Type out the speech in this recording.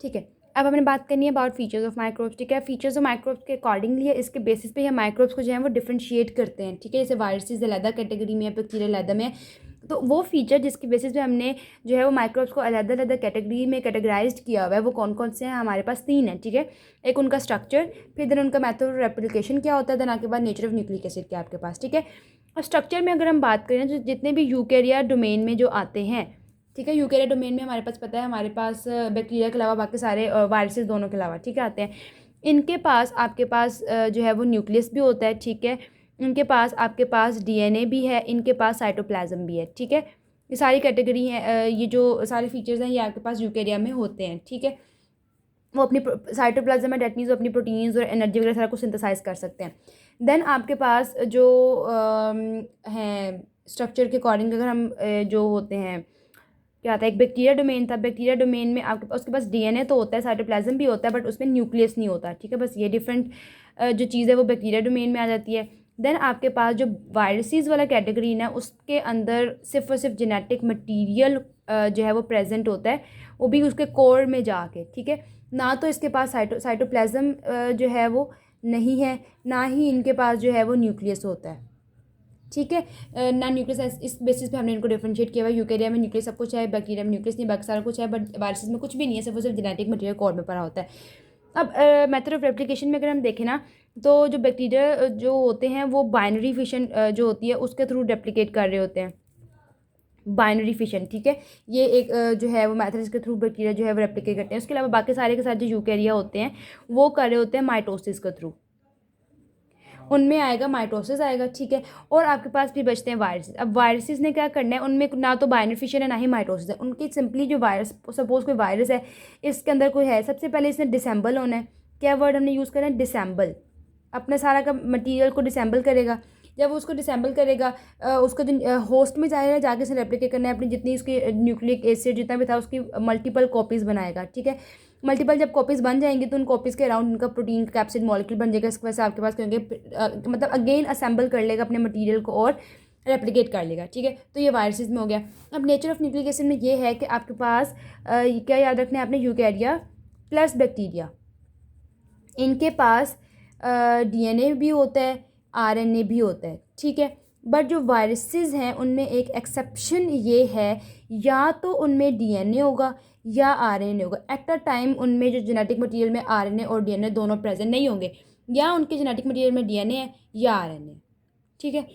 ठीक है। अब हमने बात करनी है अबाउट फीचर्स ऑफ माइक्रोब्स। ठीक है, फीचर्स ऑफ माइक्रोब्स के अकॉर्डिंगली इसके बेसिस पे हम माइक्रोब्स को जो है वो डिफरेंशिएट करते हैं। ठीक है, जैसे वायरसेस अलग कैटेगरी में है, बैक्टीरिया अलग में है, तो वो फीचर जिसके बेसिस पे हमने जो है वो माइक्रोब्स को अलग अलग कैटेगरी में कैटेगराइज किया हुआ है वो कौन कौन से हैं? हमारे पास 3 है। ठीक है, एक उनका स्ट्रक्चर, फिर देन उनका मेथड ऑफ रेप्लिकेशन क्या होता है, देन आपके बाद नेचर ऑफ न्यूक्लिक एसिड क्या आपके पास। ठीक है, और स्ट्रक्चर में अगर हम बात करें तो जितने भी यूकेरिया डोमेन में जो आते हैं, ठीक है, यूकेरिया डोमेन में हमारे पास पता है हमारे पास बैक्टीरिया के अलावा बाकी सारे वायरसेस दोनों के अलावा, ठीक है, आते हैं। इनके पास आपके पास जो है वो न्यूक्लियस भी होता है। ठीक है, इनके पास आपके पास डीएनए भी है, इनके पास साइटोप्लाज्म भी है। ठीक है, ये सारी कैटेगरी हैं, ये जो सारे फीचर्स हैं ये आपके पास यूकेरिया में होते हैं। ठीक है, वो अपनी साइटोप्लाज्म में डेट मीन्स अपनी प्रोटीन्स और एनर्जी वगैरह सारा कुछ सिंथेसाइज कर सकते हैं। देन आपके पास जो हैं स्ट्रक्चर के अकॉर्डिंग अगर हम जो होते हैं क्या आता है, एक बैक्टीरिया डोमेन था, बैक्टीरिया डोमेन में आपके उसके पास डीएनए तो होता है, साइटोप्लाज्म भी होता है, बट उसमें न्यूक्लियस नहीं होता। ठीक है, बस ये डिफरेंट जो चीज़ है वो बैक्टीरिया डोमेन में आ जाती है। देन आपके पास जो वायरसेस वाला कैटेगरी है उसके अंदर सिर्फ और सिर्फ जेनेटिक मटीरियल जो है वो प्रेजेंट होता है, वो भी उसके कोर में जाके। ठीक है, ना तो इसके पास साइटोप्लाज्म जो है वो नहीं है, ना ही इनके पास जो है वो न्यूक्लियस होता है। ठीक है, ना न्यूक्लियस, इस बेसिस पे हमने इनको डिफरेंशिएट किया हुआ है। यूकेरिया में न्यूक्लियस सब कुछ है, बैक्टीरिया में न्यूक्लियस नहीं, बाकी सारा कुछ है, बट वायरसेस में कुछ भी नहीं है, सिर्फ जेनेटिक मटेरियल कोर में पड़ा होता है। अब मेथड ऑफ रेप्लिकेशन में अगर हम देखें ना, तो जो बैक्टीरिया जो होते हैं वो बाइनरी फिशन जो होती है उसके थ्रू रेप्लिकेट कर रहे होते हैं, बाइनरी फिशन। ठीक है, ये एक जो है वो मैथड के थ्रू बैक्टीरिया जो है वो रेप्लिकेट करते हैं। उसके अलावा बाकी सारे के साथ जो यूकेरिया होते हैं वो कर रहे होते हैं माइटोसिस के थ्रू, उनमें आएगा माइटोसिस आएगा। ठीक है, और आपके पास भी बचते हैं वायरसेस। अब वायरसेस ने क्या करना है, उनमें ना तो बाइनरी फिशन है ना ही माइटोसिस है, उनकी सिंपली जो वायरस, सपोज कोई वायरस है, इसके अंदर कोई है, सबसे पहले इसने डिसेंबल होना है। क्या वर्ड हमने यूज़ करना है? डिसेंबल। अपने सारा का मटीरियल को डिसेंबल करेगा। जब वो उसको डिसेंबल करेगा उसको जो होस्ट में जाएगा, जाके से रेप्लिकेट करना है अपनी जितनी उसकी न्यूक्लिक एसिड जितना भी था उसकी मल्टीपल कॉपीज़ बनाएगा। ठीक है, मल्टीपल जब कॉपीज़ बन जाएंगी तो उन कॉपीज़ के अराउंड उनका प्रोटीन कैप्सिड मॉलिक्यूल बन जाएगा। इसकी वजह से आपके पास कहेंगे मतलब अगेन असेंबल कर लेगा अपने मटेरियल को और रेप्लिकेट कर लेगा। ठीक है, तो ये वायरसेस में हो गया। अब नेचर ऑफ न्यूक्लिक एसिड में ये है कि आपके पास क्या याद रखना है आपने, यूकैरिया प्लस बैक्टीरिया, इनके पास डीएनए भी होता है, आरएनए भी होता है। ठीक है, बट जो वायरसेस हैं उनमें एक एक्सेप्शन ये है, या तो उनमें डीएनए होगा या आरएनए होगा। एट अ टाइम उनमें जो जेनेटिक मटेरियल में आरएनए और डीएनए दोनों प्रेजेंट नहीं होंगे, या उनके जेनेटिक मटेरियल में डीएनए है या आरएनए। ठीक है,